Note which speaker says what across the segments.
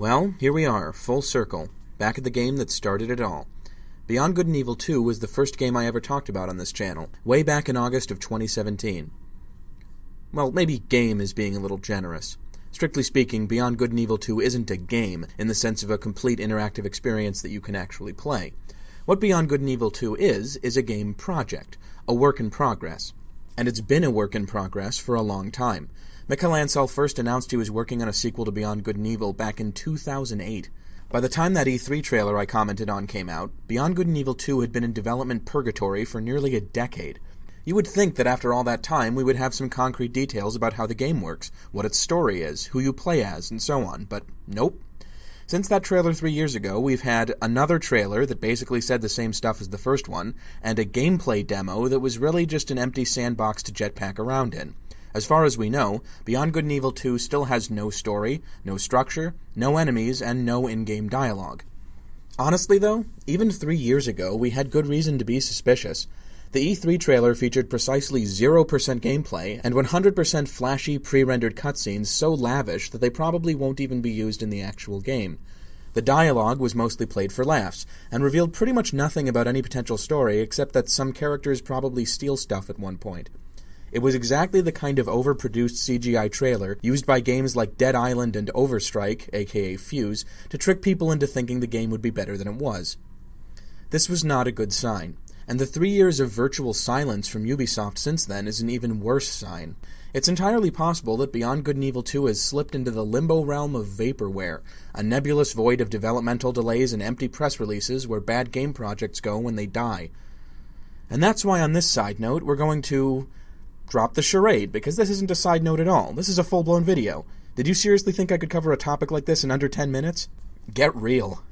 Speaker 1: Well, here we are, full circle, back at the game that started it all. Beyond Good and Evil 2 was the first game I ever talked about on this channel, way back in August of 2017. Well, maybe game is being a little generous. Strictly speaking, Beyond Good and Evil 2 isn't a game, in the sense of a complete interactive experience that you can actually play. What Beyond Good and Evil 2 is a game project, a work in progress. And it's been a work in progress for a long time. Mikhail Ansel first announced he was working on a sequel to Beyond Good and Evil back in 2008. By the time that E3 trailer I commented on came out, Beyond Good and Evil 2 had been in development purgatory for nearly a decade. You would think that after all that time we would have some concrete details about how the game works, what its story is, who you play as, and so on, but nope. Since that trailer 3 years ago, we've had another trailer that basically said the same stuff as the first one, and a gameplay demo that was really just an empty sandbox to jetpack around in. As far as we know, Beyond Good and Evil 2 still has no story, no structure, no enemies, and no in-game dialogue. Honestly though, even 3 years ago we had good reason to be suspicious. The E3 trailer featured precisely 0% gameplay and 100% flashy pre-rendered cutscenes so lavish that they probably won't even be used in the actual game. The dialogue was mostly played for laughs, and revealed pretty much nothing about any potential story except that some characters probably steal stuff at one point. It was exactly the kind of overproduced CGI trailer used by games like Dead Island and Overstrike, aka Fuse, to trick people into thinking the game would be better than it was. This was not a good sign. And the 3 years of virtual silence from Ubisoft since then is an even worse sign. It's entirely possible that Beyond Good and Evil 2 has slipped into the limbo realm of Vaporware, a nebulous void of developmental delays and empty press releases where bad game projects go when they die. And that's why on this side note we're going to drop the charade, because this isn't a side note at all. This is a full-blown video. Did you seriously think I could cover a topic like this in under 10 minutes? Get real.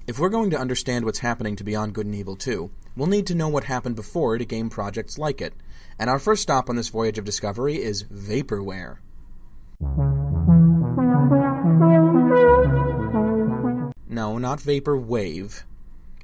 Speaker 1: If we're going to understand what's happening to Beyond Good and Evil 2, we'll need to know what happened before to game projects like it. And our first stop on this voyage of discovery is Vaporware. No, not Vaporwave.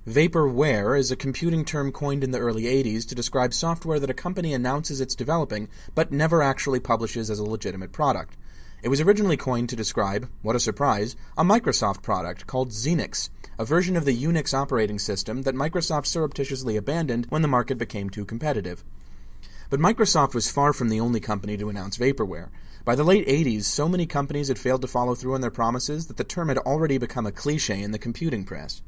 Speaker 1: Vaporware is a computing term coined in the early 80s to describe software that a company announces it's developing, but never actually publishes as a legitimate product. It was originally coined to describe, what a surprise, a Microsoft product called Xenix, a version of the Unix operating system that Microsoft surreptitiously abandoned when the market became too competitive. But Microsoft was far from the only company to announce Vaporware. By the late 80s, so many companies had failed to follow through on their promises that the term had already become a cliché in the computing press.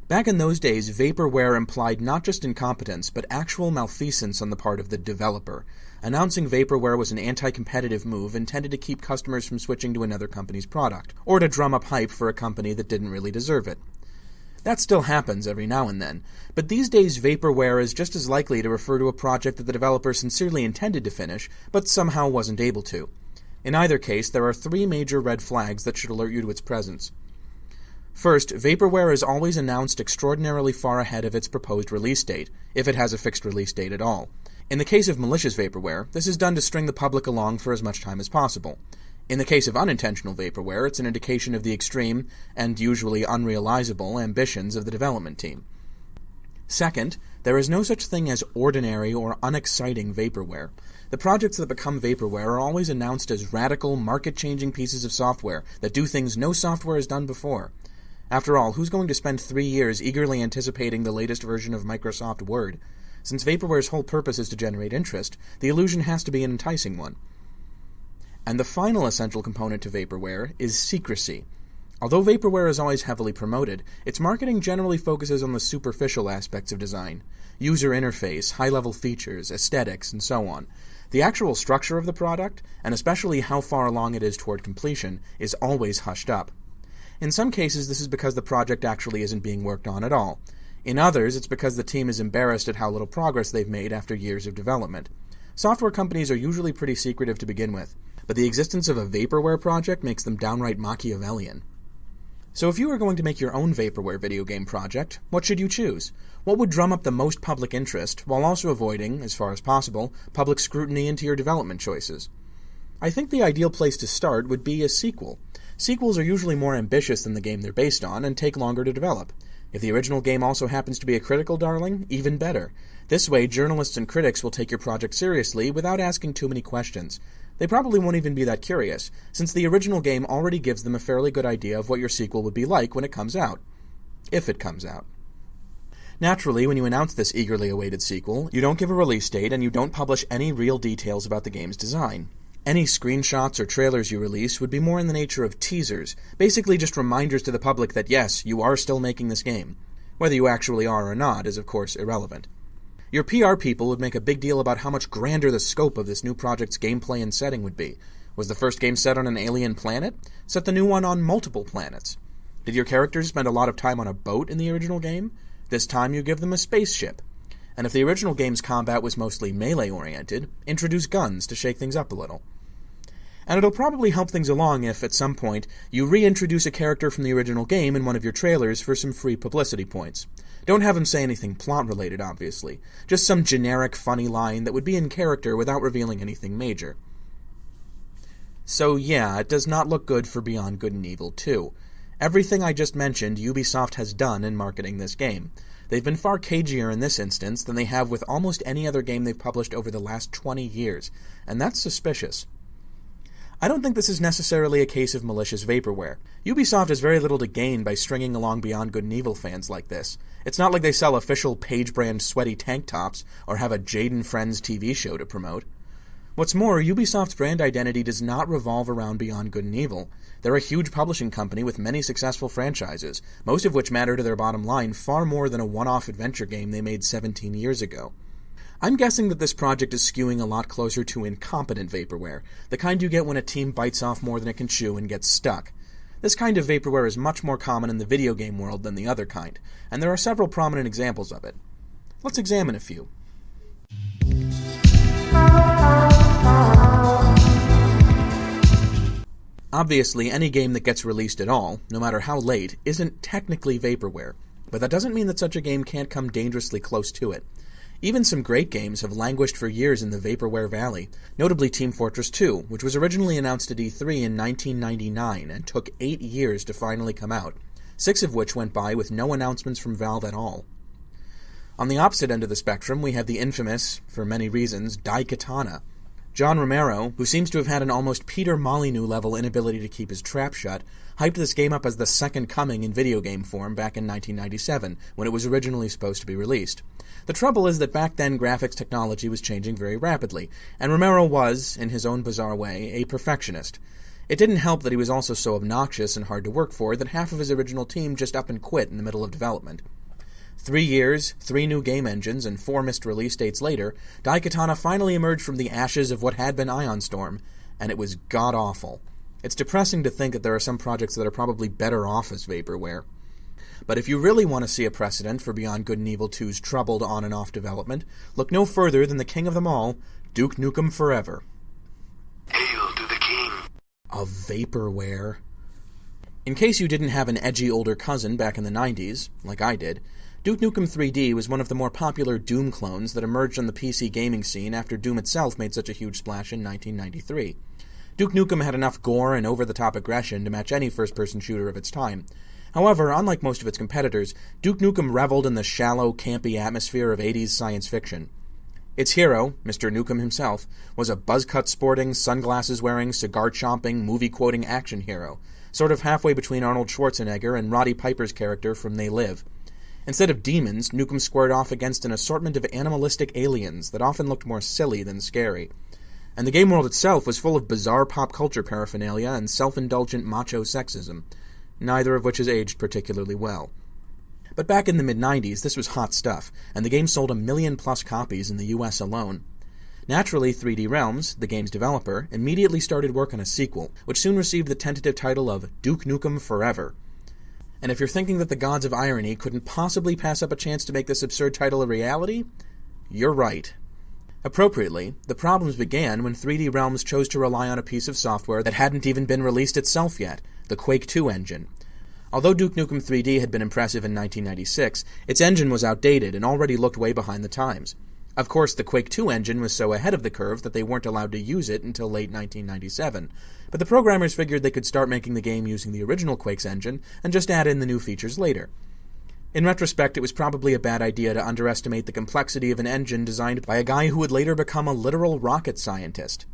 Speaker 1: Back in those days, Vaporware implied not just incompetence, but actual malfeasance on the part of the developer. Announcing Vaporware was an anti-competitive move intended to keep customers from switching to another company's product, or to drum up hype for a company that didn't really deserve it. That still happens every now and then, but these days Vaporware is just as likely to refer to a project that the developer sincerely intended to finish, but somehow wasn't able to. In either case, there are 3 major red flags that should alert you to its presence. First, Vaporware is always announced extraordinarily far ahead of its proposed release date, if it has a fixed release date at all. In the case of malicious Vaporware, this is done to string the public along for as much time as possible. In the case of unintentional Vaporware, it's an indication of the extreme, and usually unrealizable, ambitions of the development team. Second, there is no such thing as ordinary or unexciting Vaporware. The projects that become Vaporware are always announced as radical, market-changing pieces of software that do things no software has done before. After all, who's going to spend 3 years eagerly anticipating the latest version of Microsoft Word? Since Vaporware's whole purpose is to generate interest, the illusion has to be an enticing one. And the final essential component to Vaporware is secrecy. Although Vaporware is always heavily promoted, its marketing generally focuses on the superficial aspects of design. User interface, high-level features, aesthetics, and so on. The actual structure of the product, and especially how far along it is toward completion, is always hushed up. In some cases, this is because the project actually isn't being worked on at all. In others, it's because the team is embarrassed at how little progress they've made after years of development. Software companies are usually pretty secretive to begin with, but the existence of a Vaporware project makes them downright Machiavellian. So if you were going to make your own Vaporware video game project, what should you choose? What would drum up the most public interest, while also avoiding, as far as possible, public scrutiny into your development choices? I think the ideal place to start would be a sequel. Sequels are usually more ambitious than the game they're based on and take longer to develop. If the original game also happens to be a critical darling, even better. This way, journalists and critics will take your project seriously without asking too many questions. They probably won't even be that curious, since the original game already gives them a fairly good idea of what your sequel would be like when it comes out. If it comes out. Naturally, when you announce this eagerly awaited sequel, you don't give a release date and you don't publish any real details about the game's design. Any screenshots or trailers you release would be more in the nature of teasers, basically just reminders to the public that yes, you are still making this game. Whether you actually are or not is of course irrelevant. Your PR people would make a big deal about how much grander the scope of this new project's gameplay and setting would be. Was the first game set on an alien planet? Set the new one on multiple planets. Did your characters spend a lot of time on a boat in the original game? This time you give them a spaceship. And if the original game's combat was mostly melee-oriented, introduce guns to shake things up a little. And it'll probably help things along if, at some point, you reintroduce a character from the original game in one of your trailers for some free publicity points. Don't have him say anything plot-related, obviously. Just some generic, funny line that would be in character without revealing anything major. So yeah, it does not look good for Beyond Good and Evil 2. Everything I just mentioned, Ubisoft has done in marketing this game. They've been far cagier in this instance than they have with almost any other game they've published over the last 20 years, and that's suspicious. I don't think this is necessarily a case of malicious vaporware. Ubisoft has very little to gain by stringing along Beyond Good and Evil fans like this. It's not like they sell official page-brand sweaty tank tops or have a Jaden Friends TV show to promote. What's more, Ubisoft's brand identity does not revolve around Beyond Good and Evil. They're a huge publishing company with many successful franchises, most of which matter to their bottom line far more than a one-off adventure game they made 17 years ago. I'm guessing that this project is skewing a lot closer to incompetent vaporware, the kind you get when a team bites off more than it can chew and gets stuck. This kind of vaporware is much more common in the video game world than the other kind, and there are several prominent examples of it. Let's examine a few. Obviously, any game that gets released at all, no matter how late, isn't technically vaporware, but that doesn't mean that such a game can't come dangerously close to it. Even some great games have languished for years in the vaporware valley, notably Team Fortress 2, which was originally announced at E3 in 1999 and took 8 years to finally come out, 6 of which went by with no announcements from Valve at all. On the opposite end of the spectrum, we have the infamous, for many reasons, Daikatana. John Romero, who seems to have had an almost Peter Molyneux-level inability to keep his trap shut, hyped this game up as the second coming in video game form back in 1997, when it was originally supposed to be released. The trouble is that back then graphics technology was changing very rapidly, and Romero was, in his own bizarre way, a perfectionist. It didn't help that he was also so obnoxious and hard to work for that half of his original team just up and quit in the middle of development. 3 years, 3 new game engines, and 4 missed release dates later, Daikatana finally emerged from the ashes of what had been Ion Storm, and it was god-awful. It's depressing to think that there are some projects that are probably better off as vaporware. But if you really want to see a precedent for Beyond Good and Evil 2's troubled on and off development, look no further than the king of them all, Duke Nukem Forever.
Speaker 2: Hail to the king!
Speaker 1: Of vaporware. In case you didn't have an edgy older cousin back in the 90s, like I did, Duke Nukem 3D was one of the more popular Doom clones that emerged on the PC gaming scene after Doom itself made such a huge splash in 1993. Duke Nukem had enough gore and over-the-top aggression to match any first-person shooter of its time. However, unlike most of its competitors, Duke Nukem reveled in the shallow, campy atmosphere of 80s science fiction. Its hero, Mr. Nukem himself, was a buzz-cut-sporting, sunglasses-wearing, cigar-chomping, movie-quoting action hero, sort of halfway between Arnold Schwarzenegger and Roddy Piper's character from They Live. Instead of demons, Nukem squared off against an assortment of animalistic aliens that often looked more silly than scary. And the game world itself was full of bizarre pop culture paraphernalia and self-indulgent macho sexism, neither of which has aged particularly well. But back in the mid-90s, this was hot stuff, and the game sold 1 million-plus copies in the US alone. Naturally, 3D Realms, the game's developer, immediately started work on a sequel, which soon received the tentative title of Duke Nukem Forever. And if you're thinking that the gods of irony couldn't possibly pass up a chance to make this absurd title a reality, you're right. Appropriately, the problems began when 3D Realms chose to rely on a piece of software that hadn't even been released itself yet, the Quake 2 engine. Although Duke Nukem 3D had been impressive in 1996, its engine was outdated and already looked way behind the times. Of course, the Quake 2 engine was so ahead of the curve that they weren't allowed to use it until late 1997, but the programmers figured they could start making the game using the original Quake's engine and just add in the new features later. In retrospect, it was probably a bad idea to underestimate the complexity of an engine designed by a guy who would later become a literal rocket scientist.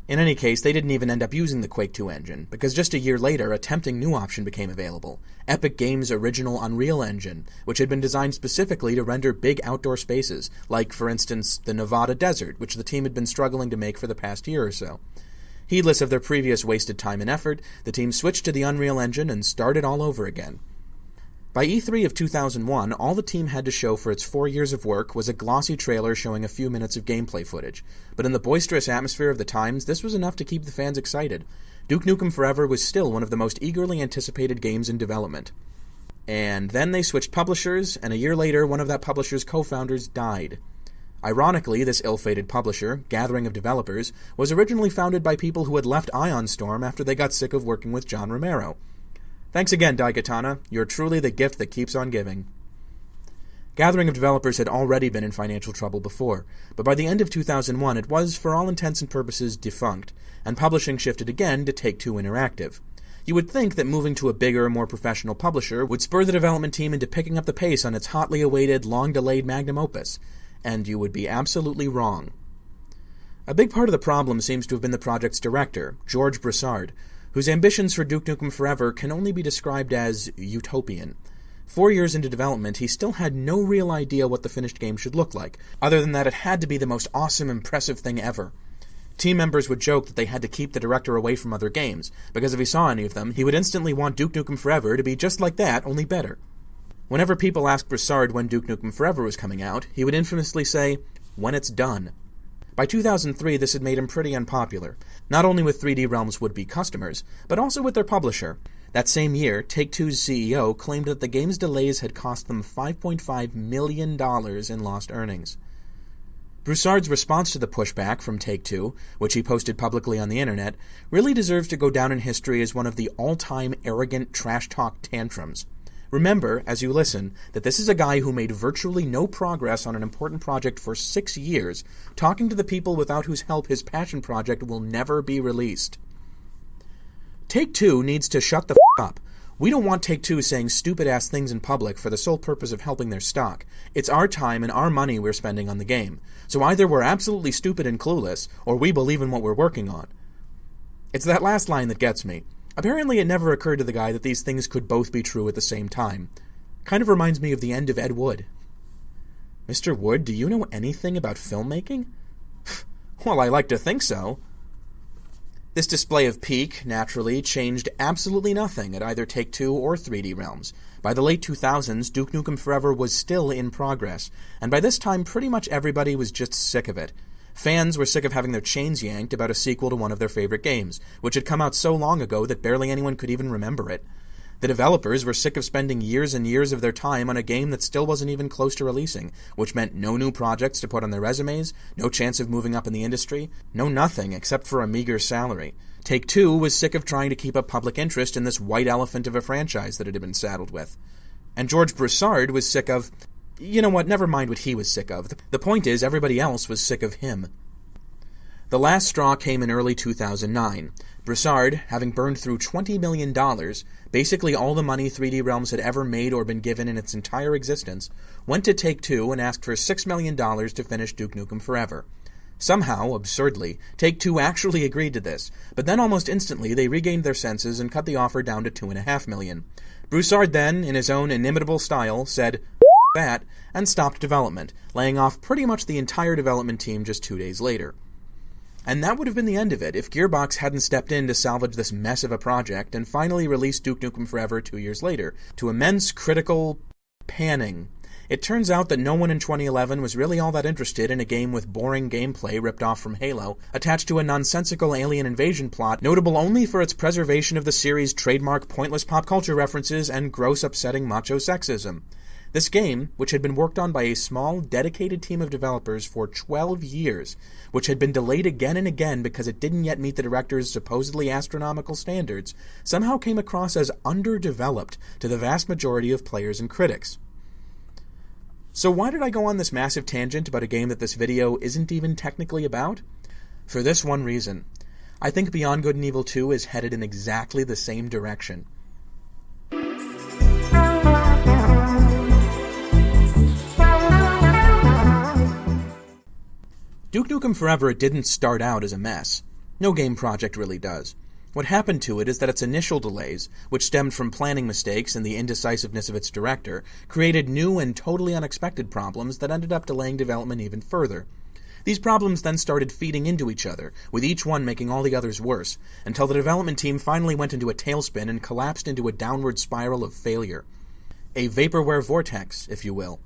Speaker 1: In any case, they didn't even end up using the Quake 2 engine, because just a year later, a tempting new option became available: Epic Games' original Unreal Engine, which had been designed specifically to render big outdoor spaces, like, for instance, the Nevada desert, which the team had been struggling to make for the past year or so. Heedless of their previous wasted time and effort, the team switched to the Unreal Engine and started all over again. By E3 of 2001, all the team had to show for its 4 years of work was a glossy trailer showing a few minutes of gameplay footage, but in the boisterous atmosphere of the times, this was enough to keep the fans excited. Duke Nukem Forever was still one of the most eagerly anticipated games in development. And then they switched publishers, and a year later, one of that publisher's co-founders died. Ironically, this ill-fated publisher, Gathering of Developers, was originally founded by people who had left Ion Storm after they got sick of working with John Romero. Thanks again, Daikatana. You're truly the gift that keeps on giving. Gathering of Developers had already been in financial trouble before, but by the end of 2001 it was, for all intents and purposes, defunct, and publishing shifted again to Take-Two Interactive. You would think that moving to a bigger, more professional publisher would spur the development team into picking up the pace on its hotly awaited, long-delayed magnum opus, and you would be absolutely wrong. A big part of the problem seems to have been the project's director, George Broussard, whose ambitions for Duke Nukem Forever can only be described as utopian. 4 years into development, he still had no real idea what the finished game should look like, other than that it had to be the most awesome, impressive thing ever. Team members would joke that they had to keep the director away from other games, because if he saw any of them, he would instantly want Duke Nukem Forever to be just like that, only better. Whenever people asked Broussard when Duke Nukem Forever was coming out, he would infamously say, "When it's done." By 2003, this had made him pretty unpopular, not only with 3D Realms' would-be customers, but also with their publisher. That same year, Take-Two's CEO claimed that the game's delays had cost them $5.5 million in lost earnings. Broussard's response to the pushback from Take-Two, which he posted publicly on the internet, really deserves to go down in history as one of the all-time arrogant trash-talk tantrums. Remember, as you listen, that this is a guy who made virtually no progress on an important project for 6 years, talking to the people without whose help his passion project will never be released. Take-Two needs to shut the up. We don't want Take-Two saying stupid-ass things in public for the sole purpose of helping their stock. It's our time and our money we're spending on the game. So either we're absolutely stupid and clueless, or we believe in what we're working on. It's that last line that gets me. Apparently it never occurred to the guy that these things could both be true at the same time. Kind of reminds me of the end of Ed Wood. Mr. Wood, do you know anything about filmmaking? Well, I like to think so. This display of pique, naturally, changed absolutely nothing at either Take-Two or 3D Realms. By the late 2000s, Duke Nukem Forever was still in progress, and by this time pretty much everybody was just sick of it. Fans were sick of having their chains yanked about a sequel to one of their favorite games, which had come out so long ago that barely anyone could even remember it. The developers were sick of spending years and years of their time on a game that still wasn't even close to releasing, which meant no new projects to put on their resumes, no chance of moving up in the industry, no nothing except for a meager salary. Take-Two was sick of trying to keep up public interest in this white elephant of a franchise that it had been saddled with. And George Broussard was sick of... You know what, never mind what he was sick of. The point is, everybody else was sick of him. The last straw came in early 2009. Broussard, having burned through $20 million, basically all the money 3D Realms had ever made or been given in its entire existence, went to Take-Two and asked for $6 million to finish Duke Nukem Forever. Somehow, absurdly, Take-Two actually agreed to this, but then almost instantly they regained their senses and cut the offer down to $2.5 million. Broussard then, in his own inimitable style, said that, and stopped development, laying off pretty much the entire development team just 2 days later. And that would have been the end of it if Gearbox hadn't stepped in to salvage this mess of a project and finally released Duke Nukem Forever 2 years later, to immense critical panning. It turns out that no one in 2011 was really all that interested in a game with boring gameplay ripped off from Halo, attached to a nonsensical alien invasion plot notable only for its preservation of the series' trademark pointless pop culture references and gross upsetting macho sexism. This game, which had been worked on by a small, dedicated team of developers for 12 years, which had been delayed again and again because it didn't yet meet the director's supposedly astronomical standards, somehow came across as underdeveloped to the vast majority of players and critics. So why did I go on this massive tangent about a game that this video isn't even technically about? For this one reason. I think Beyond Good and Evil 2 is headed in exactly the same direction. Duke Nukem Forever didn't start out as a mess. No game project really does. What happened to it is that its initial delays, which stemmed from planning mistakes and the indecisiveness of its director, created new and totally unexpected problems that ended up delaying development even further. These problems then started feeding into each other, with each one making all the others worse, until the development team finally went into a tailspin and collapsed into a downward spiral of failure. A vaporware vortex, if you will.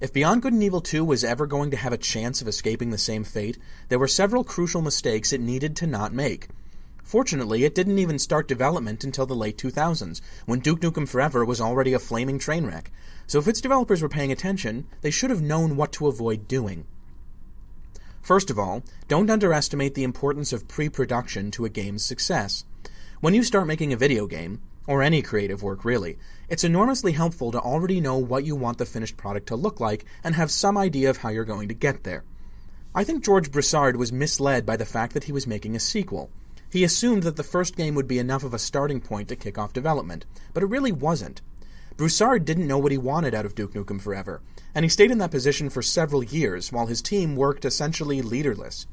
Speaker 1: If Beyond Good and Evil 2 was ever going to have a chance of escaping the same fate, there were several crucial mistakes it needed to not make. Fortunately, it didn't even start development until the late 2000s, when Duke Nukem Forever was already a flaming train wreck. So if its developers were paying attention, they should have known what to avoid doing. First of all, don't underestimate the importance of pre-production to a game's success. When you start making a video game, or any creative work really, it's enormously helpful to already know what you want the finished product to look like and have some idea of how you're going to get there. I think George Broussard was misled by the fact that he was making a sequel. He assumed that the first game would be enough of a starting point to kick off development, but it really wasn't. Broussard didn't know what he wanted out of Duke Nukem Forever, and he stayed in that position for several years while his team worked essentially leaderless.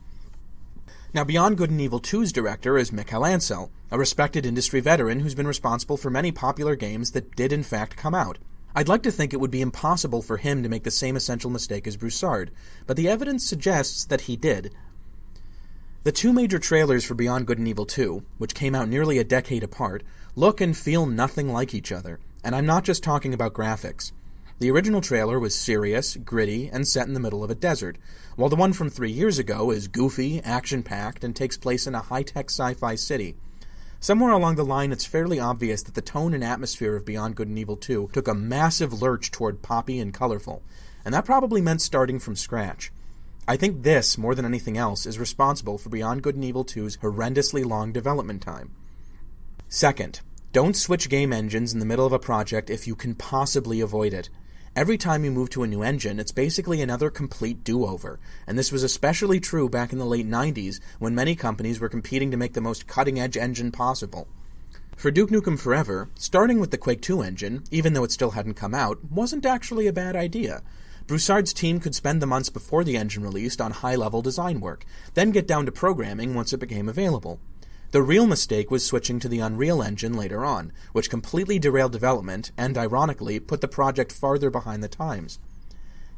Speaker 1: Now, Beyond Good and Evil 2's director is Michael Ansel, a respected industry veteran who's been responsible for many popular games that did in fact come out. I'd like to think it would be impossible for him to make the same essential mistake as Broussard, but the evidence suggests that he did. The two major trailers for Beyond Good and Evil 2, which came out nearly a decade apart, look and feel nothing like each other, and I'm not just talking about graphics. The original trailer was serious, gritty, and set in the middle of a desert, while the one from 3 years ago is goofy, action-packed, and takes place in a high-tech sci-fi city. Somewhere along the line, it's fairly obvious that the tone and atmosphere of Beyond Good and Evil 2 took a massive lurch toward poppy and colorful, and that probably meant starting from scratch. I think this, more than anything else, is responsible for Beyond Good and Evil 2's horrendously long development time. Second, don't switch game engines in the middle of a project if you can possibly avoid it. Every time you move to a new engine, it's basically another complete do-over, and this was especially true back in the late 90s when many companies were competing to make the most cutting-edge engine possible. For Duke Nukem Forever, starting with the Quake 2 engine, even though it still hadn't come out, wasn't actually a bad idea. Broussard's team could spend the months before the engine released on high-level design work, then get down to programming once it became available. The real mistake was switching to the Unreal Engine later on, which completely derailed development and, ironically, put the project farther behind the times.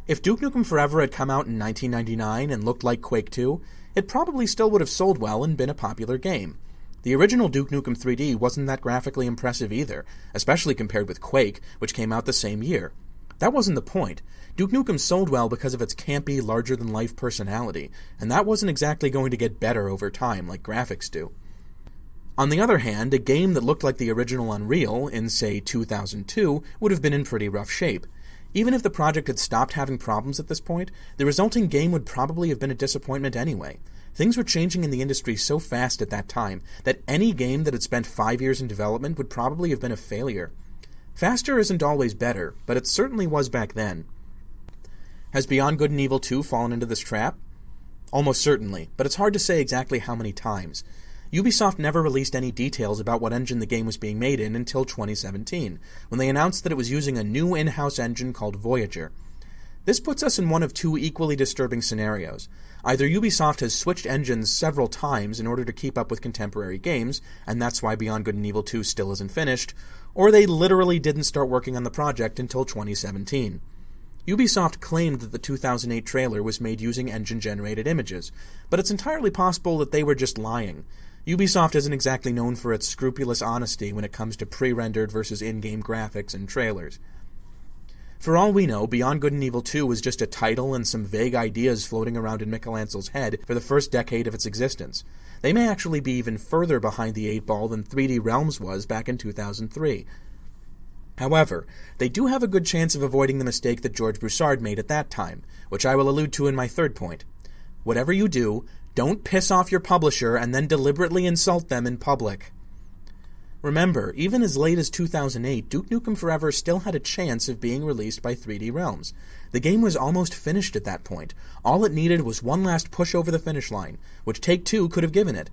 Speaker 1: If Duke Nukem Forever had come out in 1999 and looked like Quake 2, it probably still would have sold well and been a popular game. The original Duke Nukem 3D wasn't that graphically impressive either, especially compared with Quake, which came out the same year. That wasn't the point. Duke Nukem sold well because of its campy, larger-than-life personality, and that wasn't exactly going to get better over time like graphics do. On the other hand, a game that looked like the original Unreal in, say, 2002 would have been in pretty rough shape. Even if the project had stopped having problems at this point, the resulting game would probably have been a disappointment anyway. Things were changing in the industry so fast at that time that any game that had spent 5 years in development would probably have been a failure. Faster isn't always better, but it certainly was back then. Has Beyond Good and Evil 2 fallen into this trap? Almost certainly, but it's hard to say exactly how many times. Ubisoft never released any details about what engine the game was being made in until 2017, when they announced that it was using a new in-house engine called Voyager. This puts us in one of two equally disturbing scenarios. Either Ubisoft has switched engines several times in order to keep up with contemporary games, and that's why Beyond Good and Evil 2 still isn't finished, or they literally didn't start working on the project until 2017. Ubisoft claimed that the 2008 trailer was made using engine-generated images, but it's entirely possible that they were just lying. Ubisoft isn't exactly known for its scrupulous honesty when it comes to pre-rendered versus in-game graphics and trailers. For all we know, Beyond Good and Evil 2 was just a title and some vague ideas floating around in Michael Ansel's head for the first decade of its existence. They may actually be even further behind the 8-ball than 3D Realms was back in 2003. However, they do have a good chance of avoiding the mistake that George Broussard made at that time, which I will allude to in my third point. Whatever you do, don't piss off your publisher and then deliberately insult them in public. Remember, even as late as 2008, Duke Nukem Forever still had a chance of being released by 3D Realms. The game was almost finished at that point. All it needed was one last push over the finish line, which Take-Two could have given it,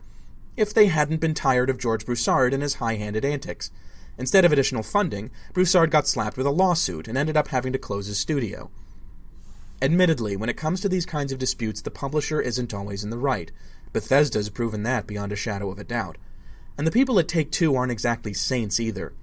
Speaker 1: if they hadn't been tired of George Broussard and his high-handed antics. Instead of additional funding, Broussard got slapped with a lawsuit and ended up having to close his studio. Admittedly, when it comes to these kinds of disputes, the publisher isn't always in the right. Bethesda's proven that beyond a shadow of a doubt. And the people at Take-Two aren't exactly saints either.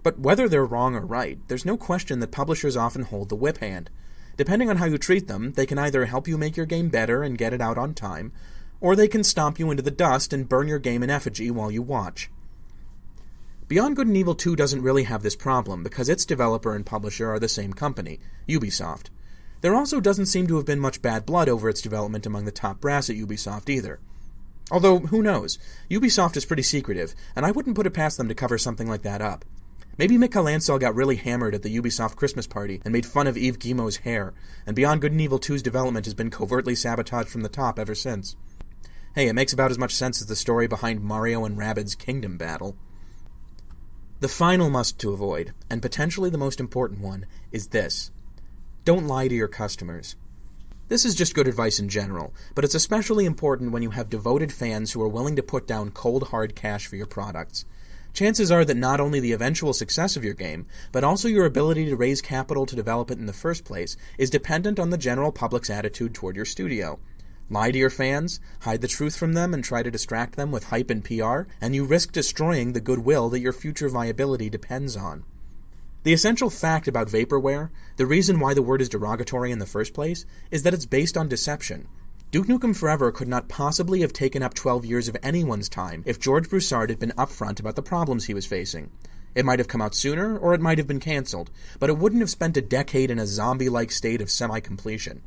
Speaker 1: But whether they're wrong or right, there's no question that publishers often hold the whip hand. Depending on how you treat them, they can either help you make your game better and get it out on time, or they can stomp you into the dust and burn your game in effigy while you watch. Beyond Good and Evil 2 doesn't really have this problem, because its developer and publisher are the same company, Ubisoft. There also doesn't seem to have been much bad blood over its development among the top brass at Ubisoft either. Although, who knows? Ubisoft is pretty secretive, and I wouldn't put it past them to cover something like that up. Maybe Mikhail Ansel got really hammered at the Ubisoft Christmas party and made fun of Yves Guillemot's hair, and Beyond Good and Evil 2's development has been covertly sabotaged from the top ever since. Hey, it makes about as much sense as the story behind Mario and Rabbids' Kingdom battle. The final must to avoid, and potentially the most important one, is this. Don't lie to your customers. This is just good advice in general, but it's especially important when you have devoted fans who are willing to put down cold hard cash for your products. Chances are that not only the eventual success of your game, but also your ability to raise capital to develop it in the first place, is dependent on the general public's attitude toward your studio. Lie to your fans, hide the truth from them, and try to distract them with hype and PR, and you risk destroying the goodwill that your future viability depends on. The essential fact about Vaporware, the reason why the word is derogatory in the first place, is that it's based on deception. Duke Nukem Forever could not possibly have taken up 12 years of anyone's time if George Broussard had been upfront about the problems he was facing. It might have come out sooner, or it might have been cancelled, but it wouldn't have spent a decade in a zombie-like state of semi-completion.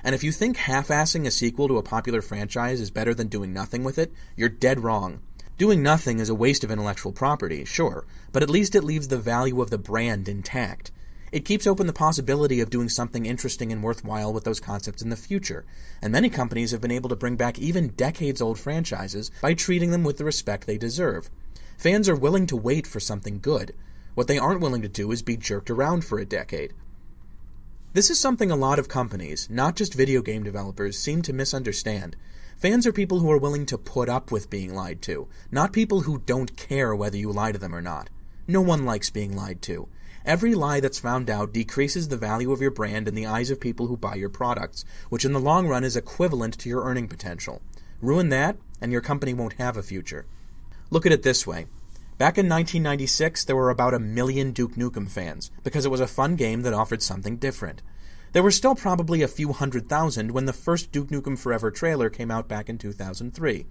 Speaker 1: And if you think half-assing a sequel to a popular franchise is better than doing nothing with it, you're dead wrong. Doing nothing is a waste of intellectual property, sure, but at least it leaves the value of the brand intact. It keeps open the possibility of doing something interesting and worthwhile with those concepts in the future, and many companies have been able to bring back even decades-old franchises by treating them with the respect they deserve. Fans are willing to wait for something good. What they aren't willing to do is be jerked around for a decade. This is something a lot of companies, not just video game developers, seem to misunderstand. Fans are people who are willing to put up with being lied to, not people who don't care whether you lie to them or not. No one likes being lied to. Every lie that's found out decreases the value of your brand in the eyes of people who buy your products, which in the long run is equivalent to your earning potential. Ruin that, and your company won't have a future. Look at it this way. Back in 1996, there were about 1 million Duke Nukem fans, because it was a fun game that offered something different. There were still probably a few 100,000 when the first Duke Nukem Forever trailer came out back in 2003.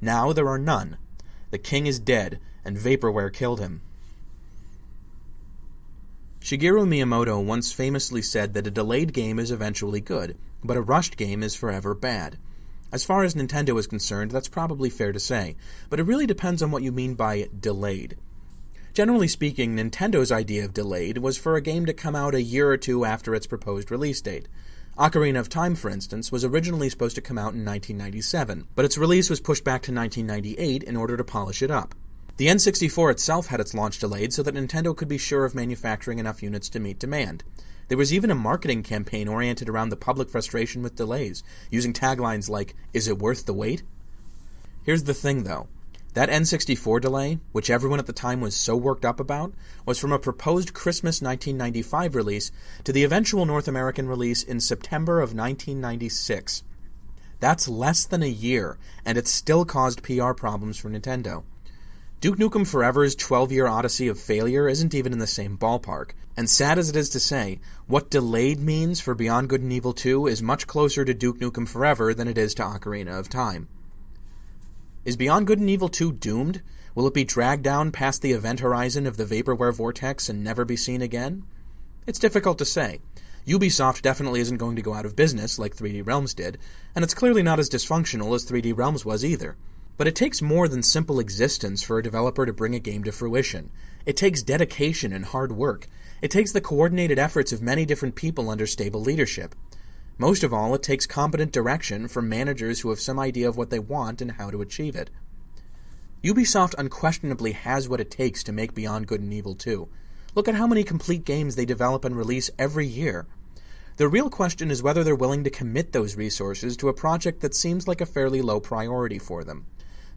Speaker 1: Now there are none. The king is dead, and Vaporware killed him. Shigeru Miyamoto once famously said that a delayed game is eventually good, but a rushed game is forever bad. As far as Nintendo is concerned, that's probably fair to say, but it really depends on what you mean by delayed. Generally speaking, Nintendo's idea of delayed was for a game to come out a year or two after its proposed release date. Ocarina of Time, for instance, was originally supposed to come out in 1997, but its release was pushed back to 1998 in order to polish it up. The N64 itself had its launch delayed so that Nintendo could be sure of manufacturing enough units to meet demand. There was even a marketing campaign oriented around the public frustration with delays, using taglines like, "Is it worth the wait?" Here's the thing, though. That N64 delay, which everyone at the time was so worked up about, was from a proposed Christmas 1995 release to the eventual North American release in September of 1996. That's less than a year, and it still caused PR problems for Nintendo. Duke Nukem Forever's 12-year odyssey of failure isn't even in the same ballpark, and sad as it is to say, what delayed means for Beyond Good and Evil 2 is much closer to Duke Nukem Forever than it is to Ocarina of Time. Is Beyond Good and Evil 2 doomed? Will it be dragged down past the event horizon of the Vaporware vortex and never be seen again? It's difficult to say. Ubisoft definitely isn't going to go out of business like 3D Realms did, and it's clearly not as dysfunctional as 3D Realms was either. But it takes more than simple existence for a developer to bring a game to fruition. It takes dedication and hard work. It takes the coordinated efforts of many different people under stable leadership. Most of all, it takes competent direction from managers who have some idea of what they want and how to achieve it. Ubisoft unquestionably has what it takes to make Beyond Good and Evil 2. Look at how many complete games they develop and release every year. The real question is whether they're willing to commit those resources to a project that seems like a fairly low priority for them.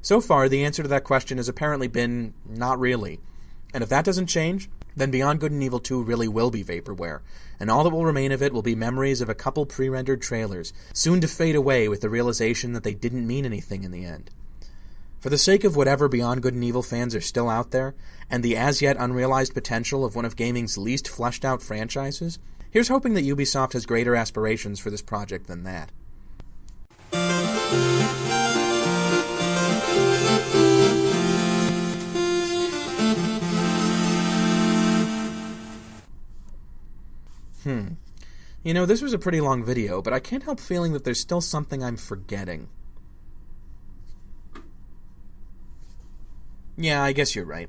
Speaker 1: So far, the answer to that question has apparently been, not really. And if that doesn't change, then Beyond Good and Evil 2 really will be Vaporware, and all that will remain of it will be memories of a couple pre-rendered trailers, soon to fade away with the realization that they didn't mean anything in the end. For the sake of whatever Beyond Good and Evil fans are still out there, and the as-yet unrealized potential of one of gaming's least fleshed-out franchises, here's hoping that Ubisoft has greater aspirations for this project than that. You know, this was a pretty long video, but I can't help feeling that there's still something I'm forgetting. Yeah, I guess you're right.